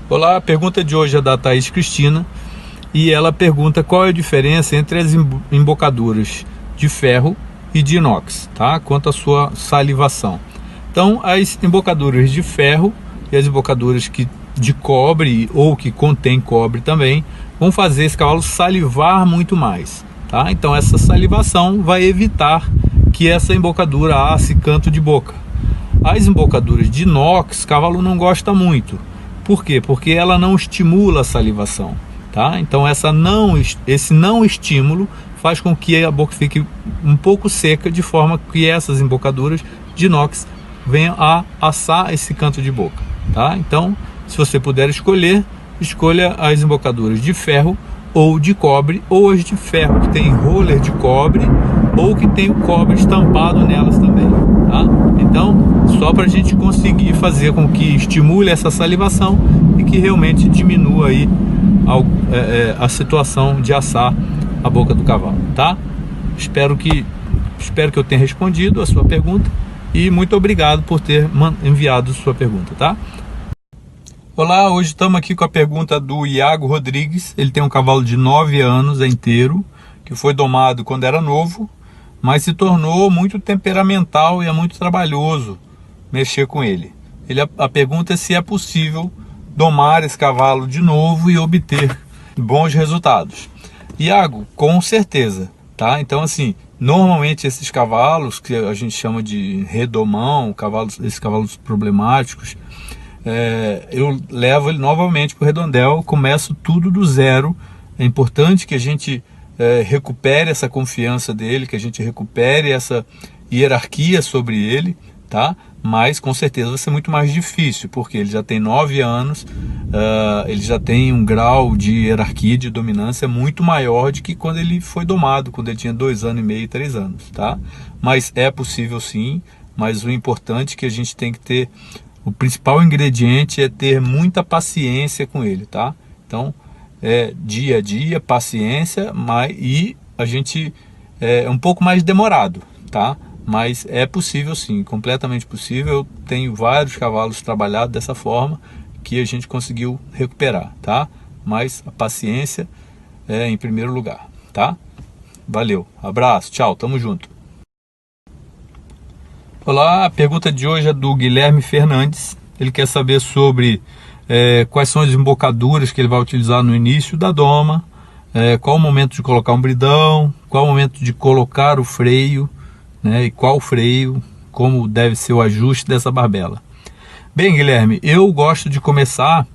Olá, a pergunta de hoje é da Thaís Cristina e ela pergunta qual é a diferença entre as embocaduras de ferro e de inox, tá? Quanto à sua salivação. Então, as embocaduras de ferro e as embocaduras de cobre ou que contém cobre também vão fazer esse cavalo salivar muito mais, tá? Então, essa salivação vai evitar que essa embocadura asse canto de boca. As embocaduras de inox, o cavalo não gosta muito. Por quê? Porque ela não estimula a salivação, tá? Então esse não estímulo faz com que a boca fique um pouco seca, de forma que essas embocaduras de inox venham a assar esse canto de boca, tá? Então, se você puder escolher, escolha as embocaduras de ferro ou de cobre, ou as de ferro que tem roller de cobre, ou que tem o cobre estampado nelas também, tá? Então, só para a gente conseguir fazer com que estimule essa salivação e que realmente diminua aí a situação de assar a boca do cavalo, tá? Espero que eu tenha respondido a sua pergunta e muito obrigado por ter enviado sua pergunta, tá? Olá, hoje estamos aqui com a pergunta do Iago Rodrigues. Ele tem um cavalo de 9 anos, é inteiro, que foi domado quando era novo, mas se tornou muito temperamental e é muito trabalhoso mexer com ele. A pergunta é se é possível domar esse cavalo de novo e obter bons resultados. Iago, com certeza, tá? Então, assim, normalmente esses cavalos que a gente chama de redomão, esses cavalos problemáticos, eu levo ele novamente para o redondel, começo tudo do zero. É importante que a gente recupere essa confiança dele, que a gente recupere essa hierarquia sobre ele, tá? Mas com certeza vai ser muito mais difícil, porque ele já tem 9 anos, ele já tem um grau de hierarquia, de dominância muito maior do que quando ele foi domado, quando ele tinha 2 anos e meio, 3 anos, tá? Mas é possível sim, mas o importante é que a gente tem que ter, o principal ingrediente é ter muita paciência com ele, tá? Então, dia a dia, paciência, e a gente é um pouco mais demorado, tá? Mas é possível sim, completamente possível. Eu tenho vários cavalos trabalhados dessa forma que a gente conseguiu recuperar, tá? Mas a paciência é em primeiro lugar, tá? Valeu, abraço, tchau, tamo junto. Olá, a pergunta de hoje é do Guilherme Fernandes. Ele quer saber sobre quais são as embocaduras que ele vai utilizar no início da doma, qual o momento de colocar um bridão, qual o momento de colocar o freio, né, e qual freio, como deve ser o ajuste dessa barbela. Bem, Guilherme, eu gosto de começar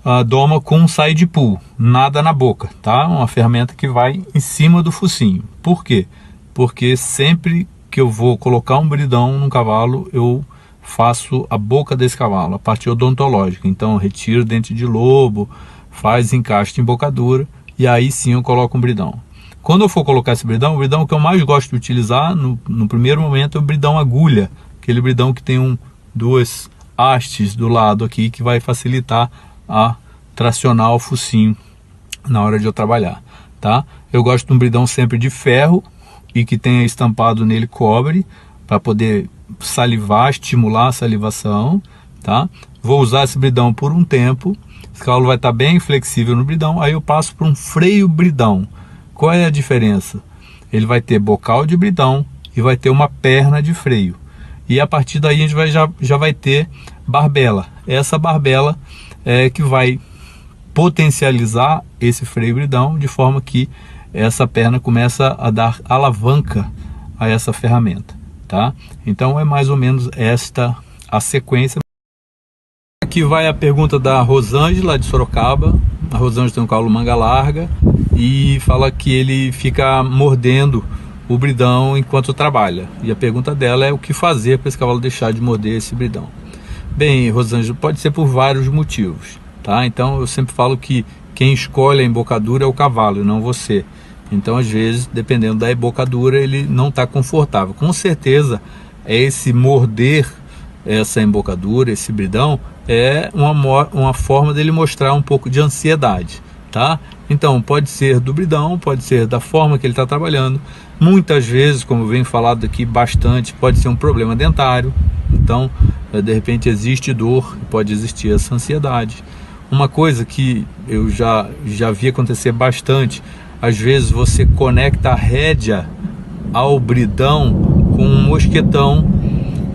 a doma com um side pull, nada na boca, tá? Uma ferramenta que vai em cima do focinho. Por quê? Porque sempre que eu vou colocar um bridão no cavalo, eu faço a boca desse cavalo, a parte odontológica. Então eu retiro o dente de lobo, faz encaixe de embocadura e aí sim eu coloco um bridão. Quando eu for colocar esse bridão, o bridão que eu mais gosto de utilizar no primeiro momento é o bridão agulha, aquele bridão que tem duas hastes do lado aqui, que vai facilitar a tracionar o focinho na hora de eu trabalhar, tá? Eu gosto de um bridão sempre de ferro e que tenha estampado nele cobre, para poder salivar, estimular a salivação, tá? Vou usar esse bridão por um tempo, esse cavalo vai estar bem flexível no bridão, aí eu passo por um freio bridão. Qual é a diferença? Ele vai ter bocal de bridão e vai ter uma perna de freio. E a partir daí a gente já vai ter barbela. Essa barbela é que vai potencializar esse freio bridão, de forma que essa perna começa a dar alavanca a essa ferramenta, tá? Então é mais ou menos esta a sequência. Aqui vai a pergunta da Rosângela de Sorocaba. A Rosângela tem um cavalo manga larga e fala que ele fica mordendo o bridão enquanto trabalha. E a pergunta dela é o que fazer para esse cavalo deixar de morder esse bridão. Bem, Rosângela, pode ser por vários motivos, tá? Então eu sempre falo que quem escolhe a embocadura é o cavalo e não você. Então às vezes, dependendo da embocadura, ele não está confortável. Com certeza, esse morder essa embocadura, esse bridão, é uma forma dele mostrar um pouco de ansiedade, tá? Então pode ser do bridão, pode ser da forma que ele está trabalhando. Muitas vezes, como eu venho falado aqui bastante, pode ser um problema dentário. Então de repente existe dor, pode existir essa ansiedade. Uma coisa que eu já vi acontecer bastante, às vezes você conecta a rédea ao bridão com um mosquetão,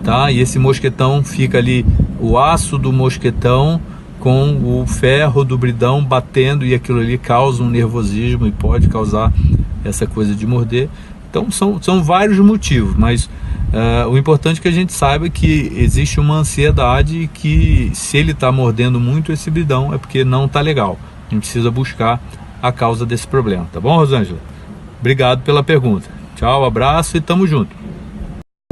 tá? E esse mosquetão fica ali, o aço do mosquetão com o ferro do bridão batendo, e aquilo ali causa um nervosismo e pode causar essa coisa de morder. Então são vários motivos, mas o importante é que a gente saiba que existe uma ansiedade e que se ele está mordendo muito esse bridão é porque não está legal. A gente precisa buscar a causa desse problema, tá bom, Rosângela? Obrigado pela pergunta. Tchau, abraço e tamo junto.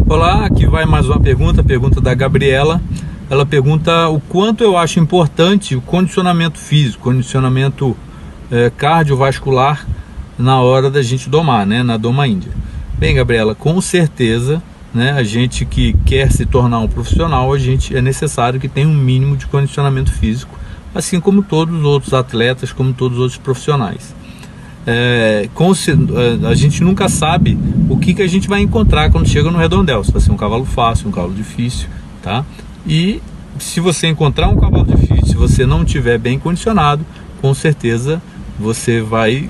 Olá, aqui vai mais uma pergunta da Gabriela. Ela pergunta o quanto eu acho importante o condicionamento físico, condicionamento cardiovascular na hora da gente domar, né, na doma índia. Bem, Gabriela, com certeza, né, a gente que quer se tornar um profissional, é necessário que tenha um mínimo de condicionamento físico, assim como todos os outros atletas, como todos os outros profissionais. A gente nunca sabe o que a gente vai encontrar quando chega no redondel, se vai ser um cavalo fácil, um cavalo difícil, tá? E se você encontrar um cavalo difícil, se você não estiver bem condicionado, com certeza você vai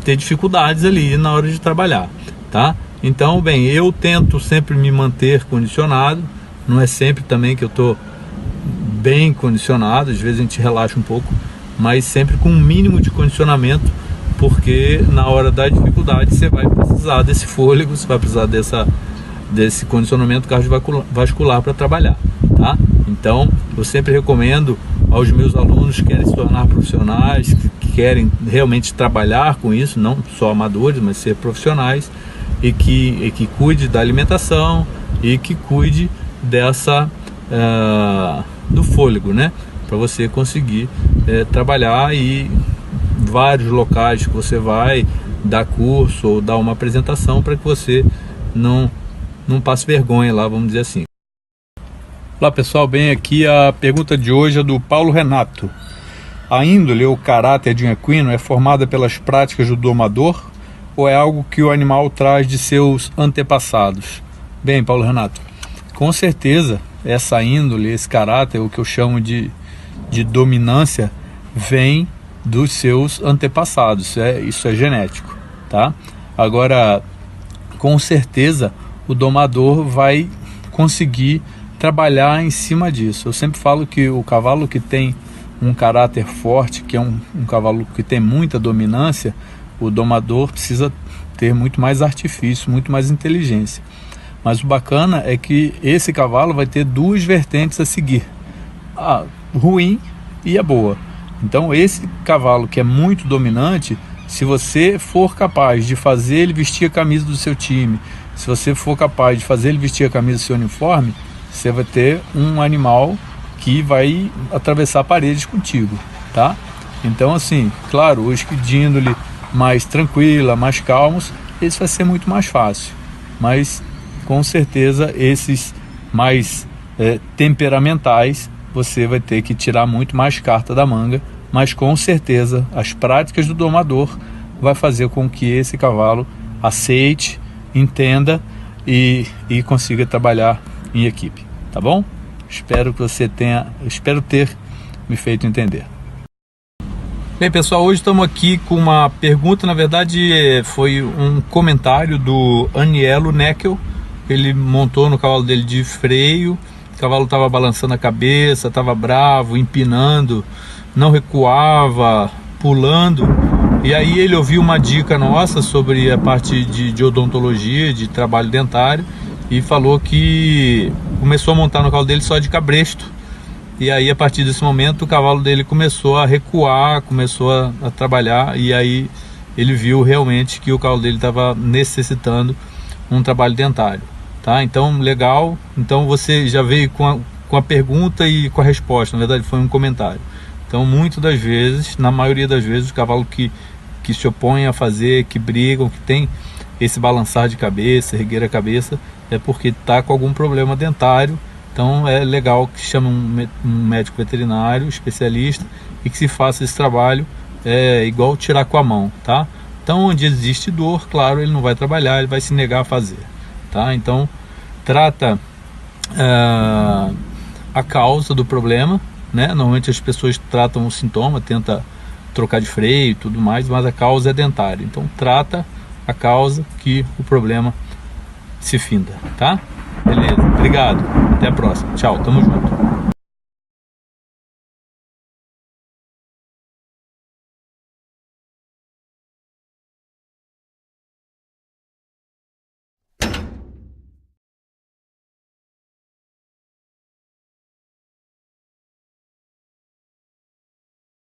ter dificuldades ali na hora de trabalhar, tá? Então, bem, eu tento sempre me manter condicionado, não é sempre também que eu tô bem condicionado, às vezes a gente relaxa um pouco, mas sempre com um mínimo de condicionamento, porque na hora da dificuldade você vai precisar desse fôlego, você vai precisar desse condicionamento cardiovascular para trabalhar, tá? Então, eu sempre recomendo aos meus alunos que querem se tornar profissionais, que querem realmente trabalhar com isso, não só amadores, mas ser profissionais, e que cuide da alimentação e que cuide do fôlego, né? Para você conseguir trabalhar, e vários locais que você vai dar curso ou dar uma apresentação para que você não passe vergonha lá, vamos dizer assim. Olá pessoal, bem, aqui a pergunta de hoje é do Paulo Renato. A índole ou caráter de um equino é formada pelas práticas do domador ou é algo que o animal traz de seus antepassados? Bem, Paulo Renato, com certeza essa índole, esse caráter, o que eu chamo de dominância, vem dos seus antepassados, isso é genético, tá? Agora, com certeza o domador vai conseguir trabalhar em cima disso. Eu sempre falo que o cavalo que tem um caráter forte, que é um cavalo que tem muita dominância, o domador precisa ter muito mais artifício, muito mais inteligência. Mas o bacana é que esse cavalo vai ter duas vertentes a seguir, a ruim e a boa. Então esse cavalo que é muito dominante, se você for capaz de fazer ele vestir a camisa do seu time, se você for capaz de fazer ele vestir a camisa do seu uniforme, você vai ter um animal que vai atravessar paredes contigo, tá? Então, assim, claro, os de índole mais tranquila, mais calmos, esse vai ser muito mais fácil. Mas, com certeza, esses mais temperamentais, você vai ter que tirar muito mais carta da manga, mas com certeza as práticas do domador vai fazer com que esse cavalo aceite, entenda e consiga trabalhar em equipe, tá bom? Espero ter me feito entender. Bem pessoal, hoje estamos aqui com uma pergunta, na verdade foi um comentário do Anielo Neckel. Ele montou no cavalo dele de freio, o cavalo estava balançando a cabeça, estava bravo, empinando, não recuava, pulando, e aí ele ouviu uma dica nossa sobre a parte de odontologia, de trabalho dentário, e falou que começou a montar no cavalo dele só de cabresto. E aí a partir desse momento o cavalo dele começou a recuar, começou a trabalhar, e aí ele viu realmente que o cavalo dele estava necessitando um trabalho dentário, tá? Então legal, então você já veio com a pergunta e com a resposta, na verdade foi um comentário. Então muitas das vezes, na maioria das vezes, o cavalo que se opõe a fazer, que brigam, que tem esse balançar de cabeça, erguer a cabeça, é porque está com algum problema dentário. Então é legal que chame um médico veterinário, especialista, e que se faça esse trabalho, igual tirar com a mão, tá? Então onde existe dor, claro, ele não vai trabalhar, ele vai se negar a fazer, tá? Então trata a causa do problema, né? Normalmente as pessoas tratam o sintoma, tenta trocar de freio e tudo mais, mas a causa é dentária. Então trata a causa que o problema se finda, tá? Beleza, obrigado, até a próxima, tchau, tamo junto.